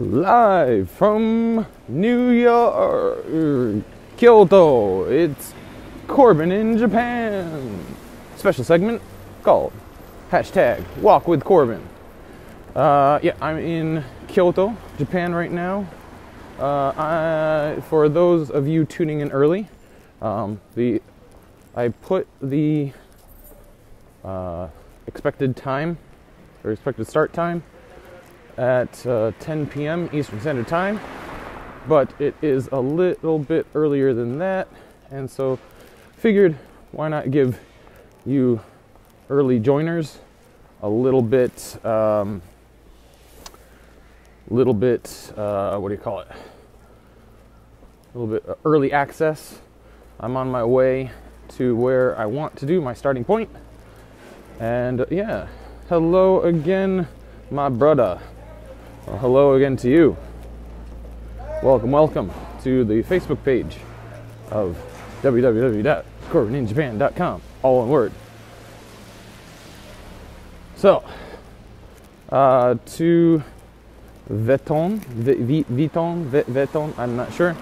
Live from New York, Kyoto, it's Corbin in Japan. Special segment called #Walk with Corbin. Yeah, I'm in Kyoto, Japan right now. For those of you tuning in early, I put the expected time, or expected start time, at 10 p.m. Eastern Standard Time, but it is a little bit earlier than that, and so figured why not give you early joiners a little bit what do you call it? A little bit early access. I'm on my way to where I want to do my starting point, and yeah, hello again, my brother. Well, hello again to you. Welcome to the Facebook page of www.corbininjapan.com, all one word. So, to Veton, I'm not sure,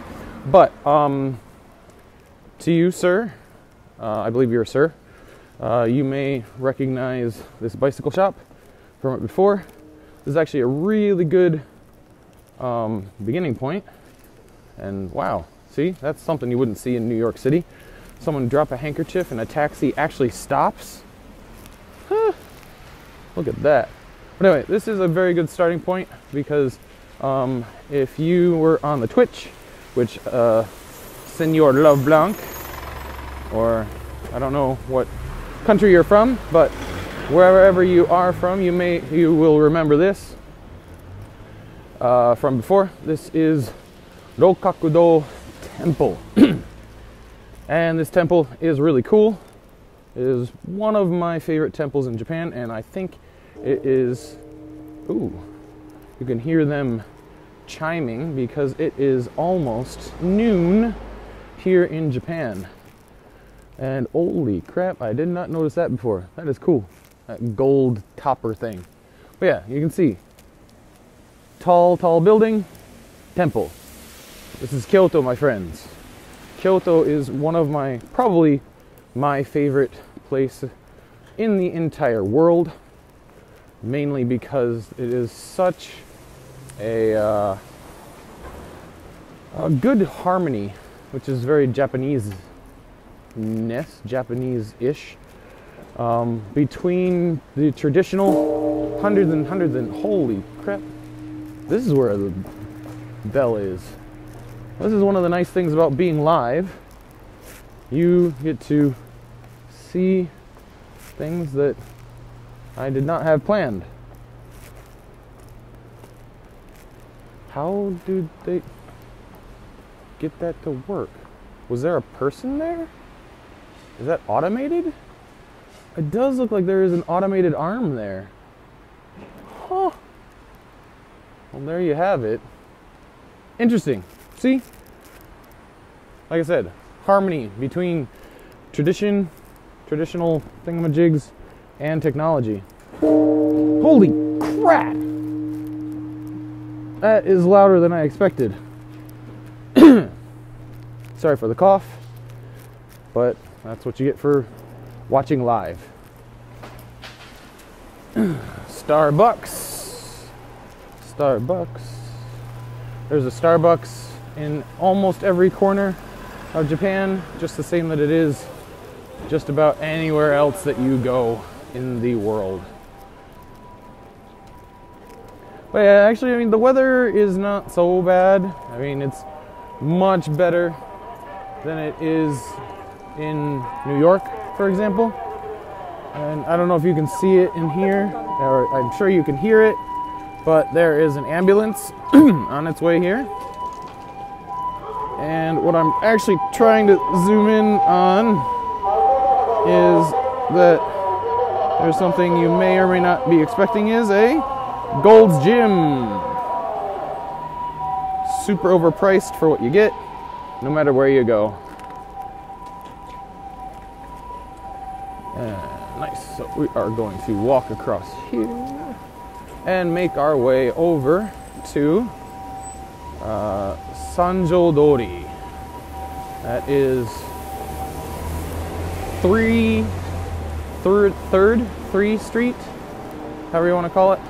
but to you, sir, I believe you're a sir, you may recognize this bicycle shop from it before. This is actually a really good beginning point, and wow, see, that's something you wouldn't see in New York City. Someone drop a handkerchief and a taxi actually stops. Huh. Look at that. But anyway, this is a very good starting point because if you were on the Twitch, which Senor Love Blanc, or I don't know what country you're from, but wherever you are from, you will remember this from before. This is Rokakudo Temple. And this temple is really cool. It is one of my favorite temples in Japan, and I think it is, ooh, you can hear them chiming because it is almost noon here in Japan. And holy crap, I did not notice that before. That is cool. That gold topper thing. But yeah, you can see. Tall building, temple. This is Kyoto, my friends. Kyoto is one of probably my favorite place in the entire world. Mainly because it is such a good harmony, which is very Japanese-ish, between the traditional hundreds and holy crap, this is where the bell is. This is one of the nice things about being live. You get to see things that I did not have planned. How did they get that to work? Was there a person there? Is that automated? It does look like there is an automated arm there. Huh. Well, there you have it. Interesting. See? Like I said, harmony between traditional thingamajigs and technology. Holy crap! That is louder than I expected. Sorry for the cough, but that's what you get for watching live. Starbucks. There's a Starbucks in almost every corner of Japan, just the same that it is just about anywhere else that you go in the world. But yeah, actually, I mean, the weather is not so bad. I mean, it's much better than it is in New York, for example. And I don't know if you can see it in here, or I'm sure you can hear it, but there is an ambulance on its way here. And what I'm actually trying to zoom in on is that there's something you may or may not be expecting is a Gold's Gym. Super overpriced for what you get, no matter where you go. Nice. So we are going to walk across here and make our way over to Sanjo Dori. That is 3 Street, however you want to call it.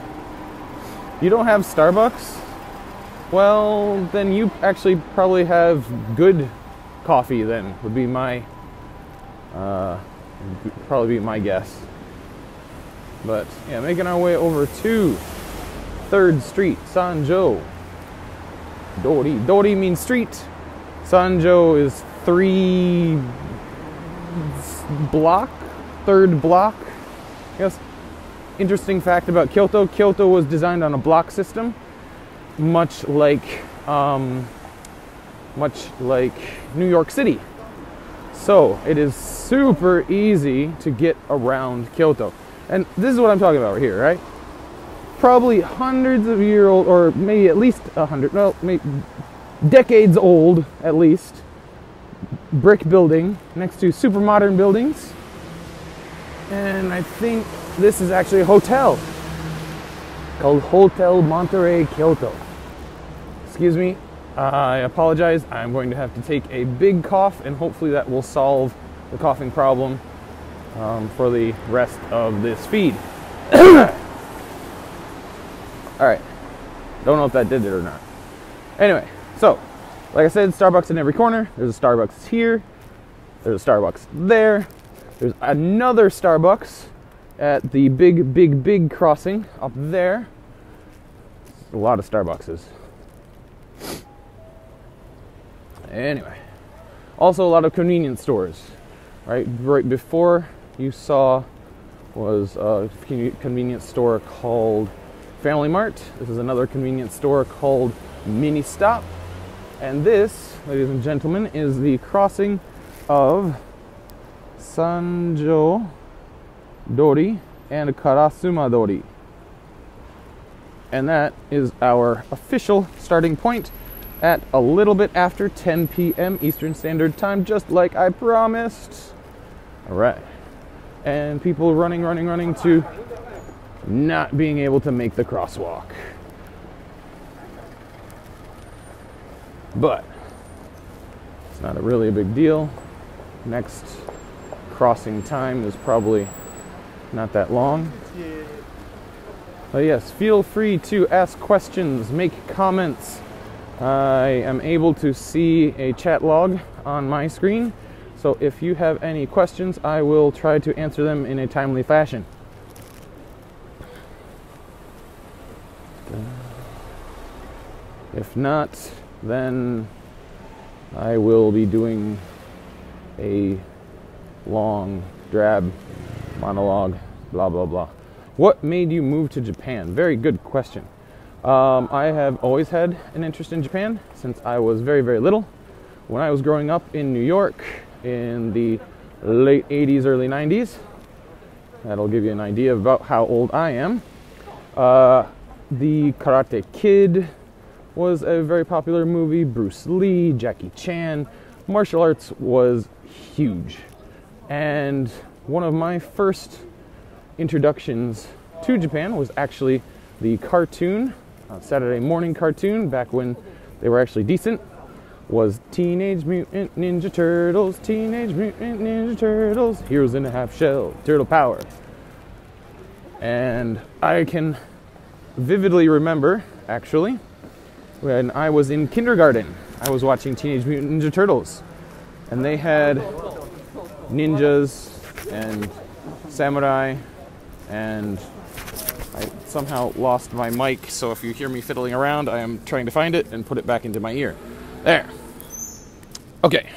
You don't have Starbucks? Well, then you actually probably have good coffee then, would be my, probably be my guess. But yeah, making our way over to 3rd Street, Sanjo Dori. Dori means street. Sanjo is 3 block, 3rd block. Yes. Interesting fact about Kyoto. Kyoto was designed on a block system, much like New York City. So it is super easy to get around Kyoto. And this is what I'm talking about right here, right? Probably hundreds of year old, or maybe at least 100, well, maybe decades old at least, brick building next to super modern buildings. And I think this is actually a hotel called Hotel Monterey Kyoto. Excuse me, I apologize. I'm going to have to take a big cough, and hopefully that will solve the coughing problem for the rest of this feed. Alright, don't know if that did it or not. Anyway, so, like I said, Starbucks in every corner. There's a Starbucks here. There's a Starbucks there. There's another Starbucks at the big crossing up there. A lot of Starbuckses. Anyway, also a lot of convenience stores. Right before you saw was a convenience store called Family Mart. This is another convenience store called Mini Stop. And this, ladies and gentlemen, is the crossing of Sanjo Dori and Karasuma Dori. And that is our official starting point at a little bit after 10 p.m. Eastern Standard Time, just like I promised. All right. And people running to not being able to make the crosswalk. But it's not really a big deal. Next crossing time is probably not that long. But yes, feel free to ask questions, make comments. I am able to see a chat log on my screen, so if you have any questions, I will try to answer them in a timely fashion. If not, then I will be doing a long, drab monologue, blah, blah, blah. What made you move to Japan? Very good question. I have always had an interest in Japan since I was very, very little. When I was growing up in New York in the late 80s, early 90s, that'll give you an idea about how old I am. The Karate Kid was a very popular movie. Bruce Lee, Jackie Chan. Martial arts was huge. And one of my first introductions to Japan was actually the cartoon, Saturday morning cartoon, back when they were actually decent, was Teenage Mutant Ninja Turtles, Teenage Mutant Ninja Turtles, Heroes in a Half Shell, Turtle Power. And I can vividly remember, actually, when I was in kindergarten, I was watching Teenage Mutant Ninja Turtles, and they had ninjas and samurai, and I somehow lost my mic, so if you hear me fiddling around, I am trying to find it and put it back into my ear. There. Okay.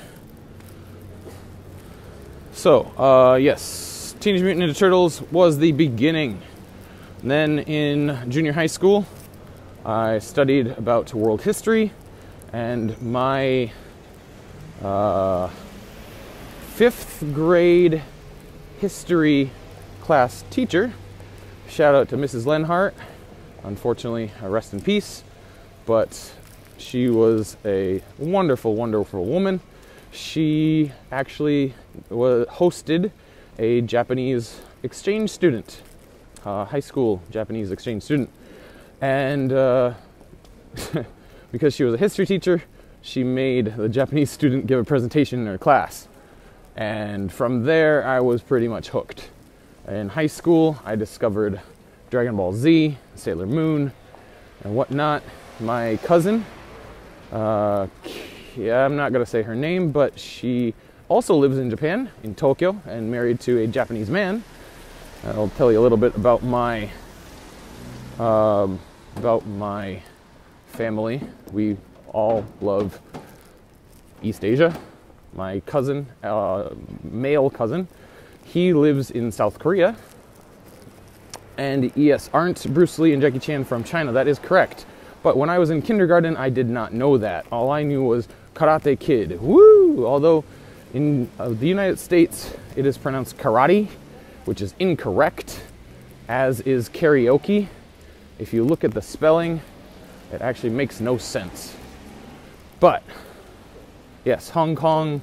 So, yes, Teenage Mutant Ninja Turtles was the beginning. And then in junior high school, I studied about world history, and my 5th grade history class teacher, shout out to Mrs. Lenhart, unfortunately, rest in peace, but she was a wonderful, wonderful woman. She actually hosted a Japanese exchange student, high school Japanese exchange student. And because she was a history teacher, she made the Japanese student give a presentation in her class. And from there, I was pretty much hooked. In high school, I discovered Dragon Ball Z, Sailor Moon, and whatnot. My cousin, I'm not going to say her name, but she also lives in Japan, in Tokyo, and married to a Japanese man. I'll tell you a little bit about my family. We all love East Asia. My cousin, male cousin, he lives in South Korea. And yes, aren't Bruce Lee and Jackie Chan from China? That is correct. But when I was in kindergarten, I did not know that. All I knew was Karate Kid. Woo! Although in the United States, it is pronounced karate, which is incorrect, as is karaoke. If you look at the spelling, it actually makes no sense. But yes, Hong Kong,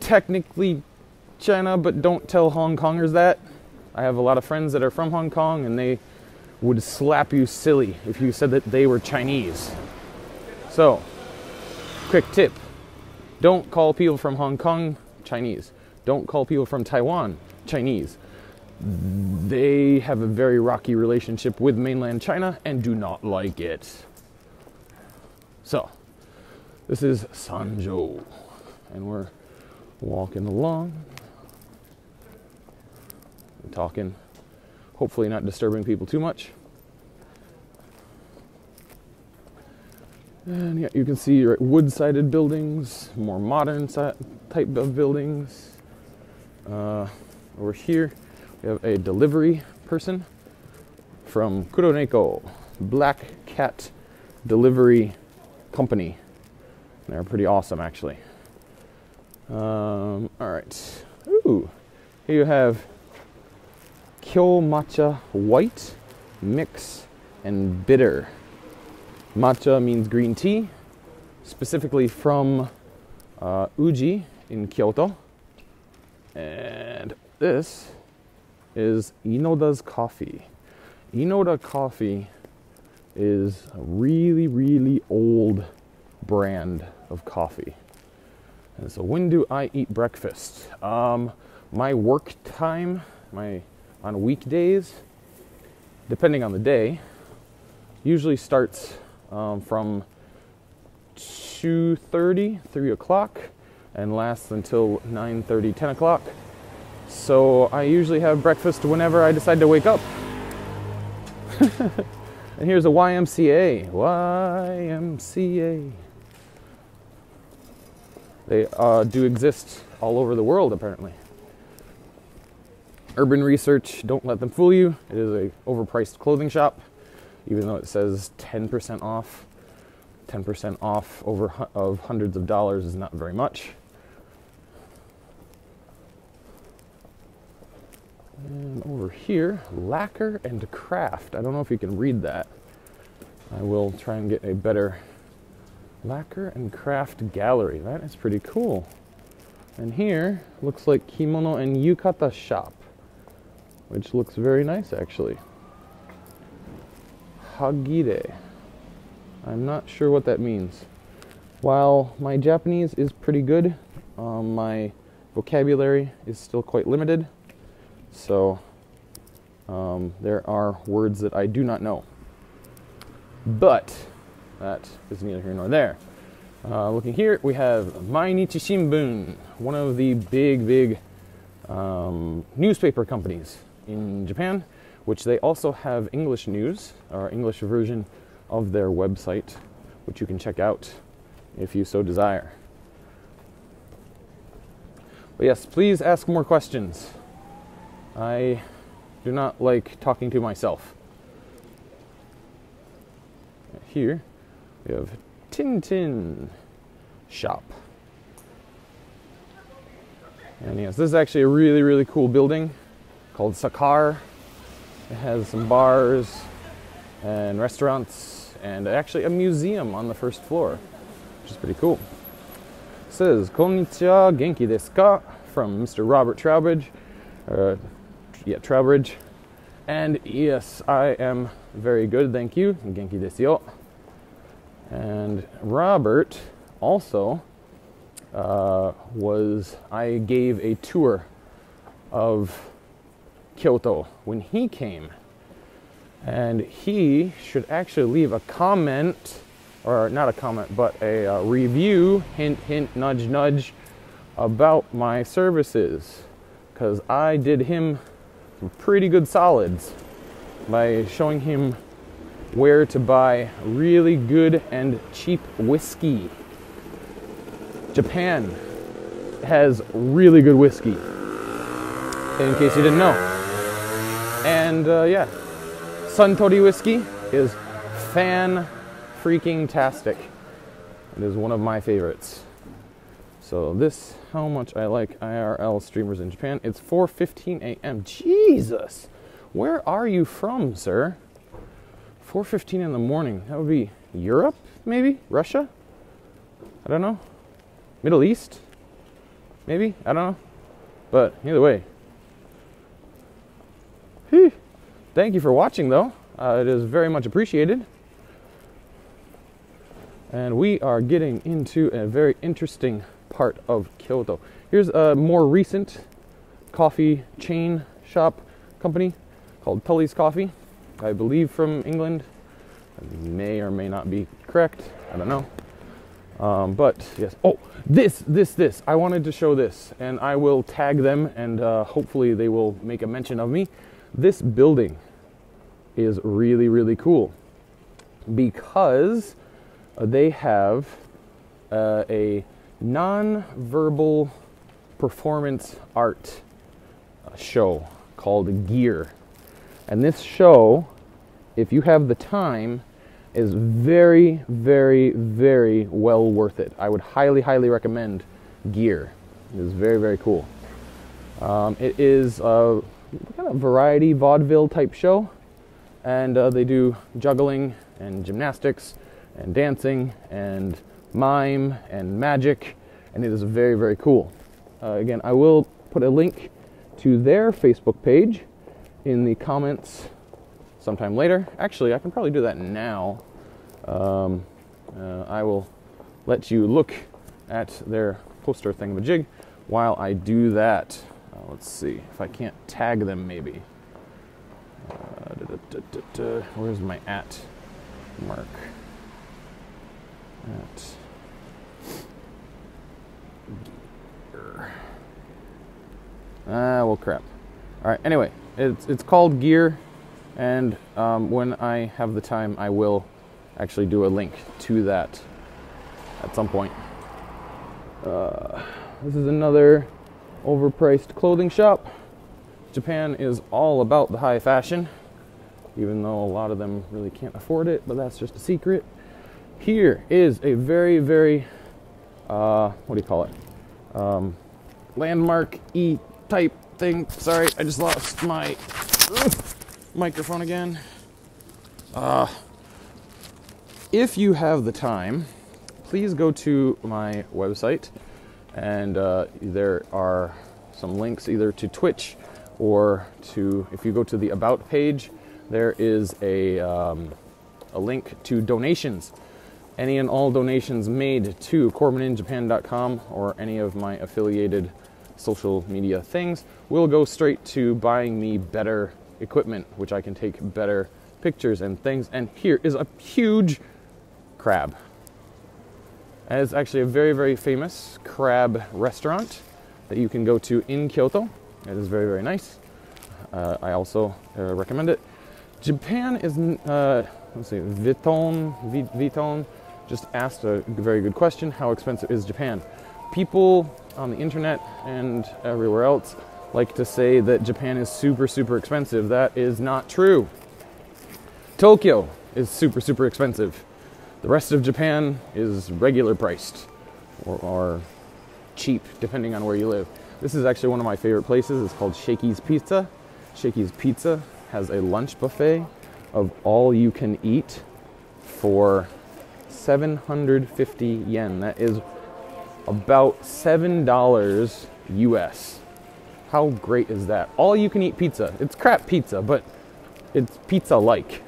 technically China, but don't tell Hong Kongers that. I have a lot of friends that are from Hong Kong, and they would slap you silly if you said that they were Chinese. So, quick tip. Don't call people from Hong Kong Chinese. Don't call people from Taiwan Chinese. They have a very rocky relationship with mainland China and do not like it. So, this is Sanjo, and we're walking along, talking, hopefully not disturbing people too much. And yeah, you can see wood-sided buildings, more modern type of buildings. Over here, we have a delivery person from Kuroneko, Black Cat Delivery Company. They're pretty awesome, actually. All right. Ooh, here you have Kyo Matcha White, Mix, and Bitter. Matcha means green tea, specifically from Uji in Kyoto. And this is Inoda's coffee. Inoda coffee is a really, really old brand of coffee. And so when do I eat breakfast? My work time, on weekdays, depending on the day, usually starts from 2:30, 3 o'clock, and lasts until 9:30, 10 o'clock. So I usually have breakfast whenever I decide to wake up. And here's a YMCA. YMCA. They do exist all over the world, apparently. Urban Research, don't let them fool you. It is a overpriced clothing shop, even though it says 10% off. 10% off of hundreds of dollars is not very much. And over here, Lacquer and Craft. I don't know if you can read that. I will try and get a better Lacquer and Craft gallery. That is pretty cool. And here looks like Kimono and Yukata shop, which looks very nice, actually. Hagire. I'm not sure what that means. While my Japanese is pretty good, my vocabulary is still quite limited. So there are words that I do not know. But that is neither here nor there. Looking here, we have Mainichi Shimbun, one of the big newspaper companies in Japan, which they also have English news, or English version of their website, which you can check out if you so desire. But yes, please ask more questions. I do not like talking to myself. Here we have Tintin shop. And yes, this is actually a really cool building called Sakura. It has some bars and restaurants and actually a museum on the first floor, which is pretty cool. It says, "Konnichiwa, genki desu ka?" from Mr. Robert Trowbridge. Trowbridge. And yes, I am very good, thank you. Genki desu yo. And Robert also I gave a tour of Kyoto when he came. And he should actually leave a comment, or not a comment, but a review, hint, hint, nudge, nudge, about my services. Because I did him some pretty good solids by showing him where to buy really good and cheap whiskey. Japan has really good whiskey, in case you didn't know. And yeah, Suntory whiskey is fan-freaking-tastic. It is one of my favorites. So this, how much I like IRL streamers in Japan. It's 4:15 a.m. Jesus! Where are you from, sir? 4:15 in the morning. That would be Europe, maybe? Russia? I don't know. Middle East? Maybe? I don't know. But either way. Whew. Thank you for watching, though. It is very much appreciated. And we are getting into a very interesting part of Kyoto. Here's a more recent coffee chain shop company called Tully's Coffee. I believe from England. I may or may not be correct. I don't know. But yes. Oh, this. I wanted to show this, and I will tag them, and hopefully they will make a mention of me. This building is really, really cool because they have a non-verbal performance art show called Gear. And this show, if you have the time, is very, very, very well worth it. I would highly, highly recommend Gear. It is very, very cool. It is a kind of variety vaudeville type show, and they do juggling and gymnastics and dancing and mime and magic, and it is very, very cool. Again, I will put a link to their Facebook page in the comments sometime later. Actually, I can probably do that now. I will let you look at their poster thingamajig while I do that. Let's see if I can't tag them maybe. Where's my @ mark? Well, crap. All right. Anyway, it's called Gear, and when I have the time, I will actually do a link to that at some point. This is another overpriced clothing shop. Japan is all about the high fashion, even though a lot of them really can't afford it, but that's just a secret. Here is a very, very, what do you call it? Landmark-y type thing. Sorry, I just lost my microphone again. If you have the time, please go to my website, and there are some links either to Twitch or to, if you go to the About page, there is a link to donations. Any and all donations made to CorbinInJapan.com or any of my affiliated social media things will go straight to buying me better equipment, which I can take better pictures and things. And here is a huge crab. And it's actually a very, very famous crab restaurant that you can go to in Kyoto. It is very, very nice. I also recommend it. Japan is, let's see, Viton just asked a very good question. How expensive is Japan? People on the internet and everywhere else like to say that Japan is super, super expensive. That is not true. Tokyo is super, super expensive. The rest of Japan is regular priced or cheap, depending on where you live. This is actually one of my favorite places. It's called Shakey's Pizza. Shakey's Pizza has a lunch buffet of all you can eat for 750 yen. That is about $7 US. How great is that? All you can eat pizza. It's crap pizza, but it's pizza-like,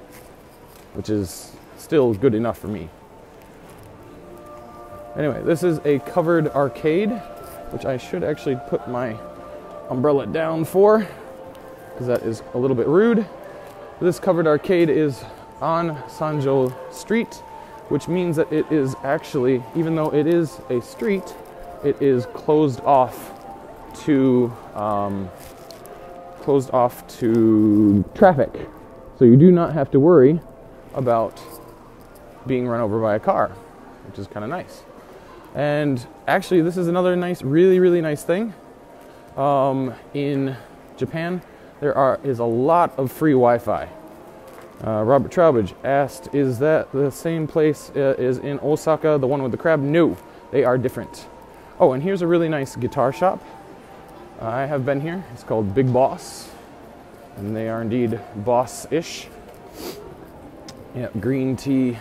which is still good enough for me. Anyway, this is a covered arcade, which I should actually put my umbrella down for, because that is a little bit rude. This covered arcade is on Sanjo Street, which means that it is actually, even though it is a street, it is closed off to traffic. So you do not have to worry about being run over by a car, which is kind of nice. And actually, this is another nice, really nice thing. In Japan, there is a lot of free Wi-Fi. Robert Trowbridge asked, is that the same place is in Osaka, the one with the crab? No, they are different. Oh, and here's a really nice guitar shop. I have been here. It's called Big Boss, and they are indeed boss-ish. Yeah, green tea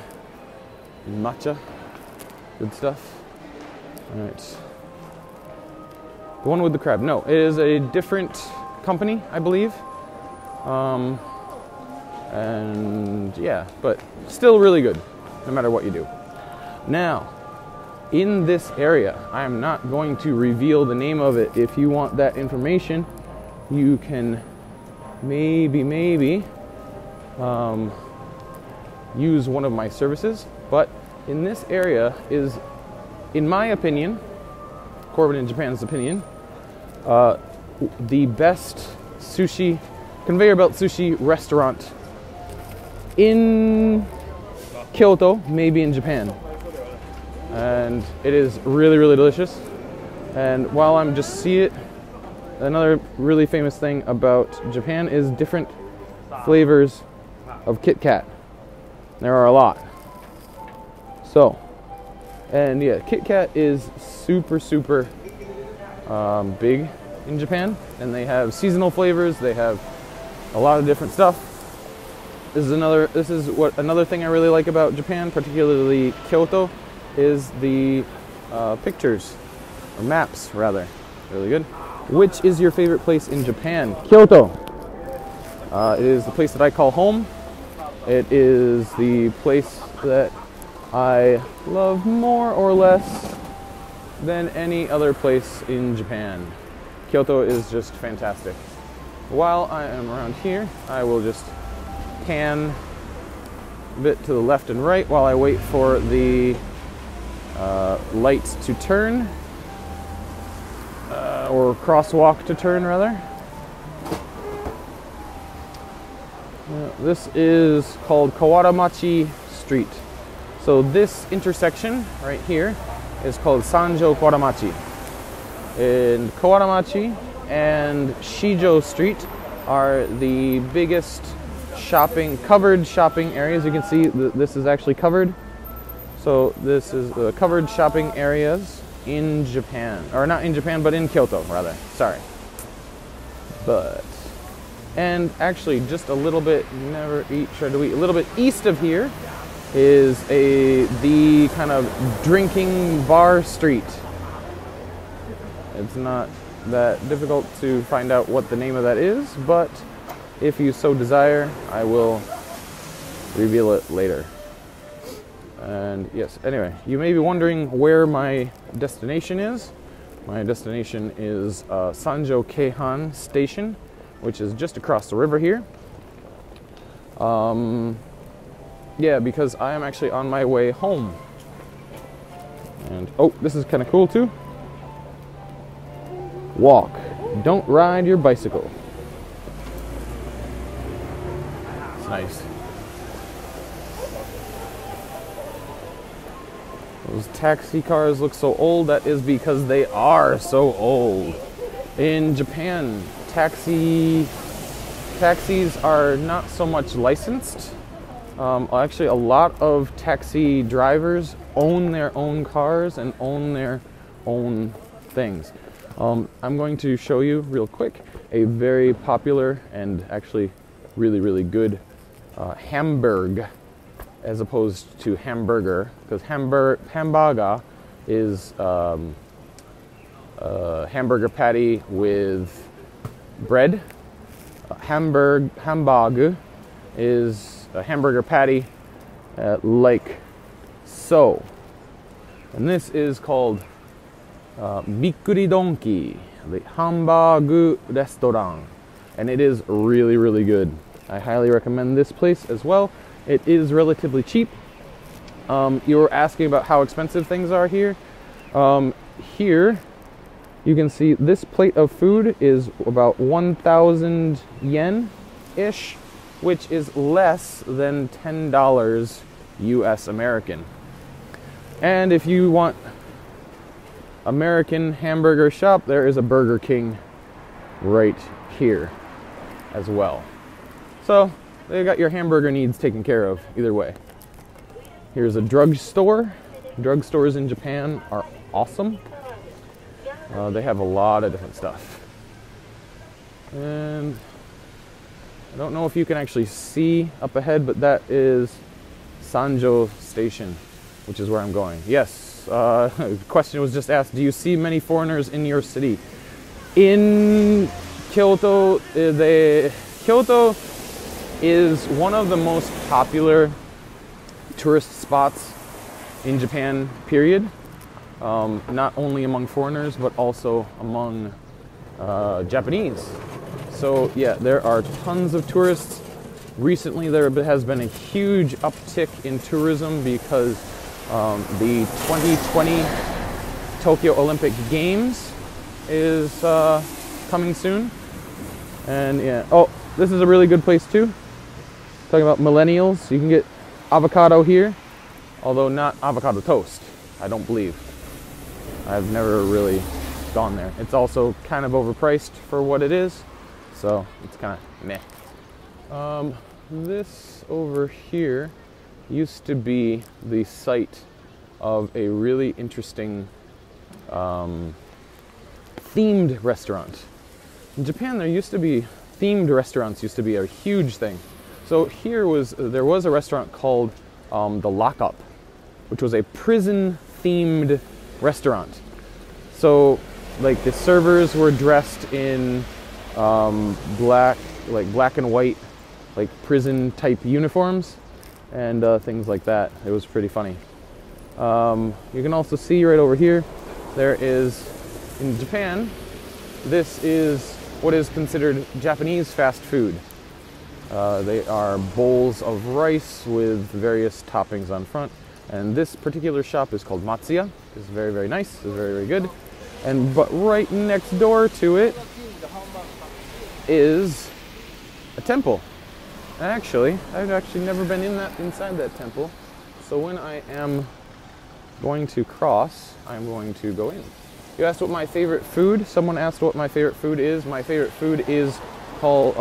and matcha, good stuff. All right, the one with the crab. No, it is a different company, I believe. And yeah, but still really good, no matter what you do. Now, in this area, I am not going to reveal the name of it. If you want that information, you can maybe use one of my services. But in this area is, in my opinion, Corbin in Japan's opinion, the best sushi, conveyor belt sushi restaurant in Kyoto, maybe in Japan. And it is really delicious. And while I'm just see it, another really famous thing about Japan is different flavors of Kit Kat. There are a lot. So, and yeah, Kit Kat is super big in Japan, and they have seasonal flavors. They have a lot of different stuff. This is another thing I really like about Japan, particularly Kyoto, is the pictures, or maps rather. Really good. Which is your favorite place in Japan? Kyoto. It is the place that I call home. It is the place that I love more or less than any other place in Japan. Kyoto is just fantastic. While I am around here, I will just pan a bit to the left and right while I wait for the lights to turn, or crosswalk to turn rather. This is called Kawada Street. So this intersection right here is called Sanjo Kawada. And Kawada and Shijo Street are the biggest covered shopping areas. You can see this is actually covered. So this is the covered shopping areas in Japan, or not in Japan, but in Kyoto rather. Sorry. And actually just a little bit, a little bit east of here is the kind of drinking bar street. It's not that difficult to find out what the name of that is, but if you so desire, I will reveal it later. And yes, anyway, you may be wondering where my destination is. My destination is Sanjo Keihan Station, which is just across the river here. Yeah, because I am actually on my way home. And oh, this is kind of cool too. Walk, don't ride your bicycle. It's nice. Those taxi cars look so old. That is because they are so old. In Japan, taxis are not so much licensed. Actually, a lot of taxi drivers own their own cars and own their own things. I'm going to show you real quick a very popular and actually really good Hamburg, as opposed to hamburger, because hamburger is hamburger patty with bread. Hamburg is a hamburger patty like so. And this is called Bikkuri Donki, the Hamburg restaurant. And it is really, really good. I highly recommend this place as well. It is relatively cheap. You were asking about how expensive things are here. Here, you can see this plate of food is about 1,000 yen-ish, which is less than $10 US American. And if you want American hamburger shop, there is a Burger King right here as well. So they got your hamburger needs taken care of either way. Here's a drugstore. Drugstores in Japan are awesome. They have a lot of different stuff. And I don't know if you can actually see up ahead, but that is Sanjo Station, which is where I'm going. Yes, the question was just asked, do you see many foreigners in your city? In Kyoto, Kyoto is one of the most popular tourist spots in Japan, period. Not only among foreigners, but also among Japanese. So yeah, there are tons of tourists. Recently there has been a huge uptick in tourism because the 2020 Tokyo Olympic Games is coming soon. And yeah, oh, this is a really good place too. Talking about millennials, you can get avocado here, although not avocado toast, I don't believe. I've never really gone there. It's also kind of overpriced for what it is, so it's kind of meh. This over here used to be the site of a really interesting themed restaurant. In Japan, there themed restaurants used to be a huge thing. So there was a restaurant called the Lockup, which was a prison-themed restaurant. So, like, the servers were dressed in black and white, like prison-type uniforms and things like that. It was pretty funny. You can also see right over here, there is, in Japan, this is what is considered Japanese fast food. They are bowls of rice with various toppings on front. And this particular shop is called Matsuya. It's very, very nice. It's very, very good. But right next door to it is a temple. Actually, I've actually never been inside that temple. So when I am going to cross, I'm going to go in. You asked what my favorite food. Someone asked what my favorite food is. My favorite food is called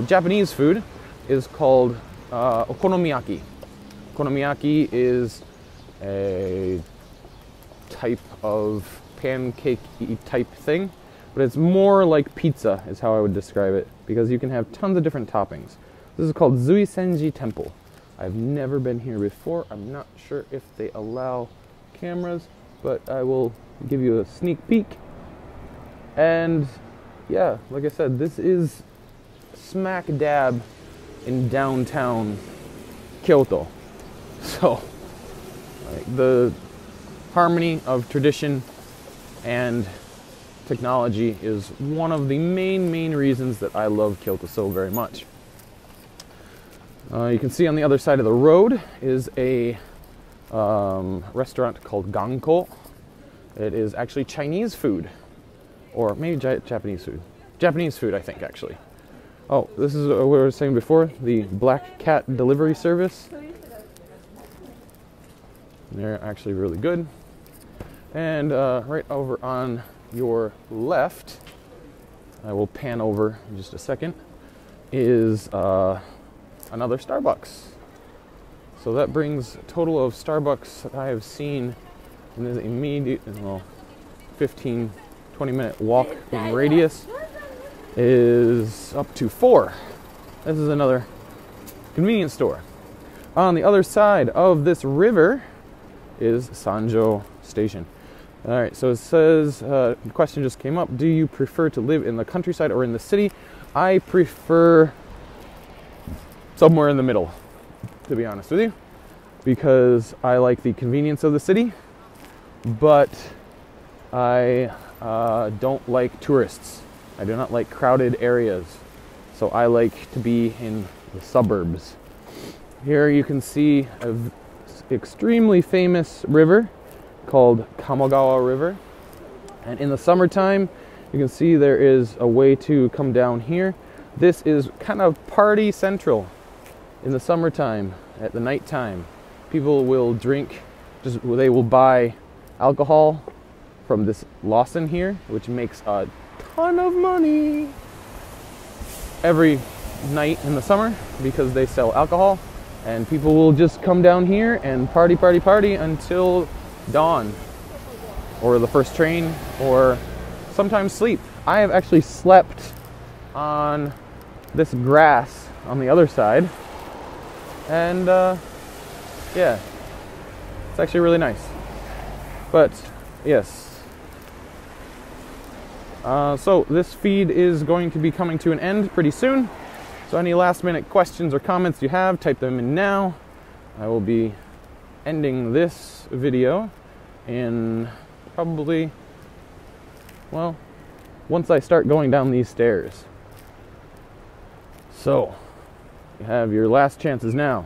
Japanese food is called okonomiyaki. Okonomiyaki is a type of pancake-y type thing, but it's more like pizza is how I would describe it, because you can have tons of different toppings. This is called Zuisenji Temple. I've never been here before. I'm not sure if they allow cameras, but I will give you a sneak peek. And yeah, like I said, this is smack dab in downtown Kyoto. So, like, the harmony of tradition and technology is one of the main reasons that I love Kyoto so very much. You can see on the other side of the road is a restaurant called Ganko. It is actually Chinese food, or maybe Japanese food. Japanese food, I think, actually. Oh, this is what we were saying before, the Black Cat delivery service. They're actually really good. And right over on your left, I will pan over in just a second, is another Starbucks. So that brings a total of Starbucks that I have seen in this immediate, 15, 20-minute walk in radius is up to 4. This is another convenience store. On the other side of this river is Sanjo Station. All right, so it says, the question just came up, do you prefer to live in the countryside or in the city? I prefer somewhere in the middle, to be honest with you, because I like the convenience of the city, but I don't like tourists. I do not like crowded areas, so I like to be in the suburbs. Here you can see an extremely famous river called Kamogawa River, and in the summertime you can see there is a way to come down here. This is kind of party central in the summertime. At the nighttime, people will drink, they will buy alcohol from this Lawson here, which makes a ton of money every night in the summer because they sell alcohol, and people will just come down here and party until dawn or the first train, or sometimes sleep. I have actually slept on this grass on the other side, and yeah, it's actually really nice. But yes, so this feed is going to be coming to an end pretty soon, so any last minute questions or comments you have, type them in now. I will be ending this video in probably, well, once I start going down these stairs. So you have your last chances now.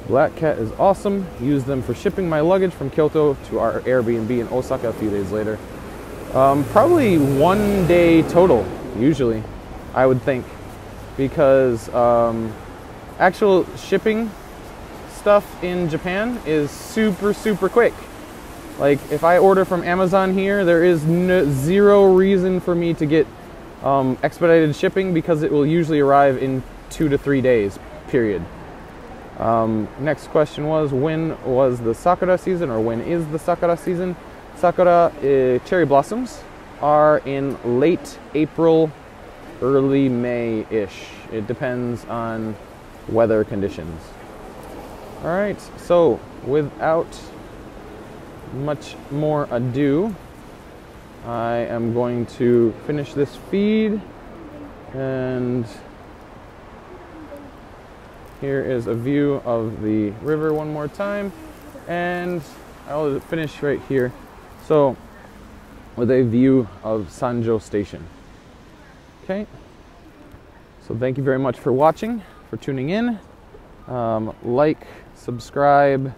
Black Cat is awesome. Use them for shipping my luggage from Kyoto to our Airbnb in Osaka a few days later. Probably 1 day total, usually, I would think. Because actual shipping stuff in Japan is super quick. Like, if I order from Amazon here, there is zero reason for me to get expedited shipping, because it will usually arrive in 2 to 3 days, period. Next question was, when was the Sakura season, or when is the Sakura season? Sakura cherry blossoms are in late April, early May-ish. It depends on weather conditions. Alright, so without much more ado, I am going to finish this feed, and here is a view of the river one more time, and I'll finish right here, so with a view of Sanjo Station. Okay, so thank you very much for watching, for tuning in. Like, subscribe,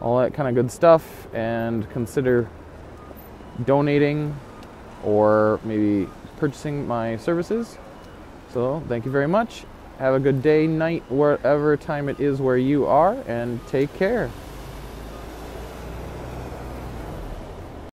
all that kind of good stuff, and consider donating or maybe purchasing my services. So thank you very much. Have a good day, night, whatever time it is where you are, and take care.